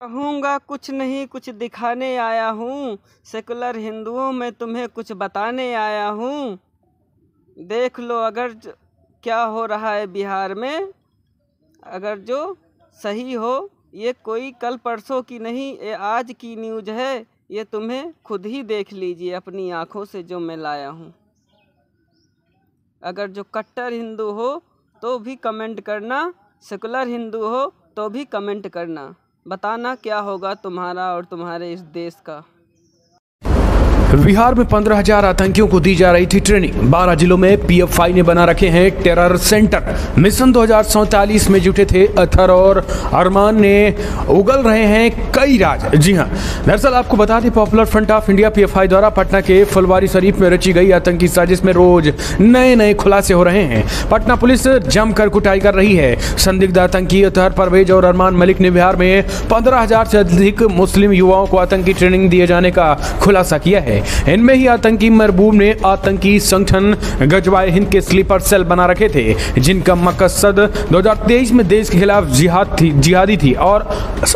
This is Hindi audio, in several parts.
कहूँगा कुछ नहीं, कुछ दिखाने आया हूँ। सेकुलर हिंदुओं में तुम्हें कुछ बताने आया हूँ। देख लो अगर क्या हो रहा है बिहार में। अगर जो सही हो, ये कोई कल परसों की नहीं, ये आज की न्यूज़ है। ये तुम्हें खुद ही देख लीजिए अपनी आँखों से जो मैं लाया हूँ। अगर जो कट्टर हिंदू हो तो भी कमेंट करना, सेकुलर हिंदू हो तो भी कमेंट करना। बताना क्या होगा तुम्हारा और तुम्हारे इस देश का। बिहार में 15,000 आतंकियों को दी जा रही थी ट्रेनिंग। 12 जिलों में पीएफआई ने बना रखे हैं टेरर सेंटर। मिशन 2047 में जुटे थे अतहर और अरमान ने उगल रहे हैं कई राज। जी हां, दरअसल आपको बता दें, popular front of India PFI द्वारा पटना के फुलवारी शरीफ में रची गई आतंकी साजिश में रोज नए खुलासे हो रहे हैं। पटना पुलिस जमकर कुटाई कर रही है। संदिग्ध आतंकी अतहर, परवेज और अरमान मलिक ने बिहार में 15,000 से अधिक मुस्लिम युवाओं को आतंकी ट्रेनिंग दिए जाने का खुलासा किया है। इनमें ही आतंकी मरबूब ने आतंकी संगठन गजवाए हिंद के स्लीपर सेल बना रखे थे, जिनका मकसद 2023 में देश के खिलाफ जिहादी थी। और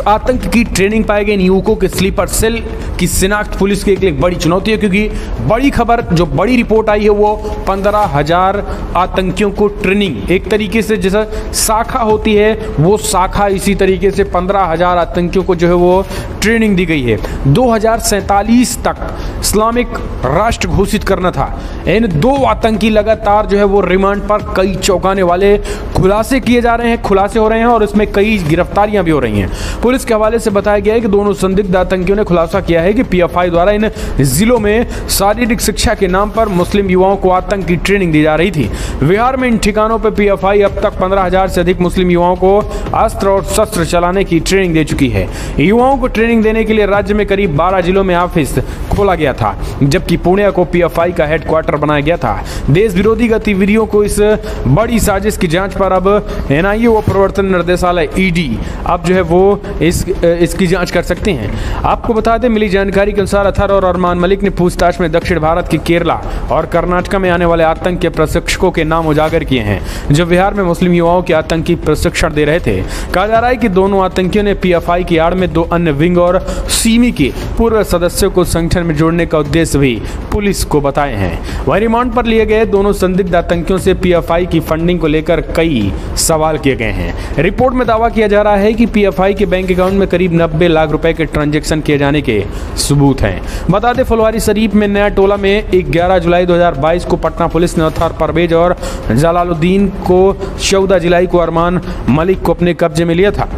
आतंक की ट्रेनिंग पाए गए युवकों के स्लीपर सेल की शिनाख्त पुलिस की एक बड़ी चुनौती है, क्योंकि बड़ी खबर, जो बड़ी रिपोर्ट आई है, वो 15,000 आतंकियों को ट्रेनिंग, एक तरीके से जैसा शाखा होती है वो शाखा, इसी तरीके से 15,000 आतंकियों को जो है वो ट्रेनिंग दी गई है। 2047 तक इस्लामिक राष्ट्र घोषित करना था। इन दो आतंकी लगातार जो है वो रिमांड पर कई चौंकाने वाले खुलासे किए जा रहे हैं, खुलासे हो रहे हैं और इसमें कई गिरफ्तारियां भी हो रही हैं। पुलिस के हवाले से बताया गया है कि दोनों संदिग्ध आतंकियों ने खुलासा किया है कि पीएफआई द्वारा इन जिलों में शारीरिक शिक्षा के नाम पर मुस्लिम युवाओं को आतंकी ट्रेनिंग दी जा रही थी। बिहार में इन ठिकानों पर पीएफआई अब तक 15,000 से अधिक मुस्लिम युवाओं को अस्त्र और शस्त्र चलाने की ट्रेनिंग दे चुकी है। युवाओं को ट्रेनिंग देने के लिए राज्य में करीब 12 जिलों में ऑफिस खोला गया था, जबकि पुणे को पीएफआई का हेडक्वार्टर बनाया गया था। देश विरोधी गतिविधियों को इस बड़ी साजिश की जांच पर अब एनआईए व प्रवर्तन निर्देशालय ईडी अब जो है वो इसकी जांच कर सकते हैं। आपको बता दें, मिली जानकारी के अनुसार अतहर और अरमान मलिक ने पूछताछ में दक्षिण भारत के केरला और कर्नाटक में आने वाले आतंक के प्रशिक्षकों के नाम उजागर किए हैं, जो बिहार में मुस्लिम युवाओं के आतंकी प्रशिक्षण दे रहे थे। कहा जा रहा है कि दोनों आतंकियों ने पीएफआई की आड़ में 2 अन्य विंग और सीमी के पूर्व सदस्यों को संगठन में जोड़ने का उद्देश्य भी पुलिस को बताए हैं। वहीं रिमांड पर लिए गए दोनों संदिग्ध आतंकियों से पीएफआई की फंडिंग को लेकर कई सवाल किए गए हैं। रिपोर्ट में दावा किया जा रहा है कि पीएफआई के बैंक अकाउंट में करीब 90 लाख रुपए के ट्रांजैक्शन किए जाने के सबूत हैं। बता दें, फुलवारी शरीफ में नया टोला में 11 जुलाई 2022 को पटना पुलिस ने अतहर, परवेज और जलालुद्दीन को 14 जुलाई को अरमान मलिक को अपने कब्जे में लिया था।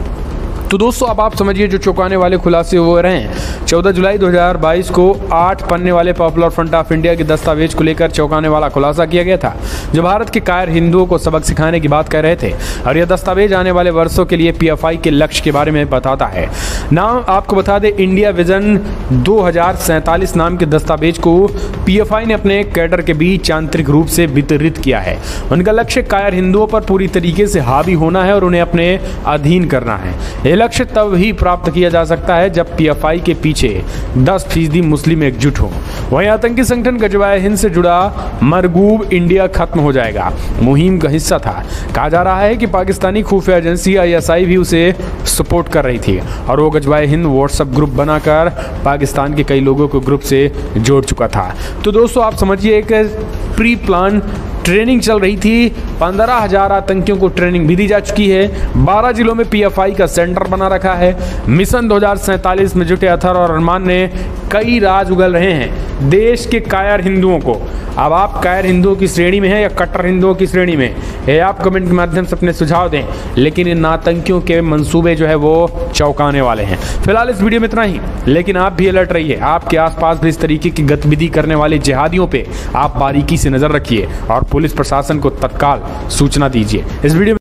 तो दोस्तों, अब आप समझिए जो चौंकाने वाले खुलासे हो रहे हैं। 14 जुलाई 2022 को 8 पन्ने वाले पॉपुलर फ्रंट ऑफ इंडिया के दस्तावेज को लेकर चौंकाने वाला खुलासा किया गया था, जो भारत के कायर हिंदुओं को सबक सिखाने की बात कर रहे थे। और यह दस्तावेज आने वाले वर्षों के लिए पीएफआई के लक्ष्य के बारे में बताता है। नाम आपको बता दें, इंडिया विजन 2047 नाम के दस्तावेज को पीएफआई ने अपने कैडर के बीच आंतरिक रूप से वितरित किया है। उनका लक्ष्य कायर हिंदुओं पर पूरी तरीके से हावी होना है और उन्हें अपने अधीन करना है। लक्ष्य तब ही प्राप्त किया जा सकता है जब पीएफआई के पीछे 10% मुस्लिम एकजुट हो। वहीं आतंकी संगठन गजवाए हिंद से जुड़ा मरगूब इंडिया खत्म हो जाएगा। मुहिम का हिस्सा था। कहा जा रहा है कि पाकिस्तानी खुफिया एजेंसी आईएसआई भी उसे सपोर्ट कर रही थी और वो गजवाए हिंद व्हाट्सएप ग्रुप बनाकर पाकिस्तान के कई लोगों को ग्रुप से जोड़ चुका था। तो दोस्तों, आप समझिए एक प्री प्लान ट्रेनिंग चल रही थी। 15,000 आतंकियों को ट्रेनिंग भी दी जा चुकी है। 12 जिलों में पीएफआई का सेंटर बना रखा है। मिशन 2047 में जुटे अतहर और अरमान ने कई राज उगल रहे हैं देश के कायर हिंदुओं को। अब आप कायर हिंदुओं की श्रेणी में हैं या कट्टर हिंदुओं की श्रेणी में, ये आप कमेंट के माध्यम से अपने सुझाव दें। लेकिन इन आतंकियों के मंसूबे जो है वो चौंकाने वाले हैं। फिलहाल इस वीडियो में इतना ही, लेकिन आप भी अलर्ट रहिए। आपके आसपास भी इस तरीके की गतिविधि करने वाले जिहादियों पे आप बारीकी से नजर रखिए और पुलिस प्रशासन को तत्काल सूचना दीजिए। इस वीडियो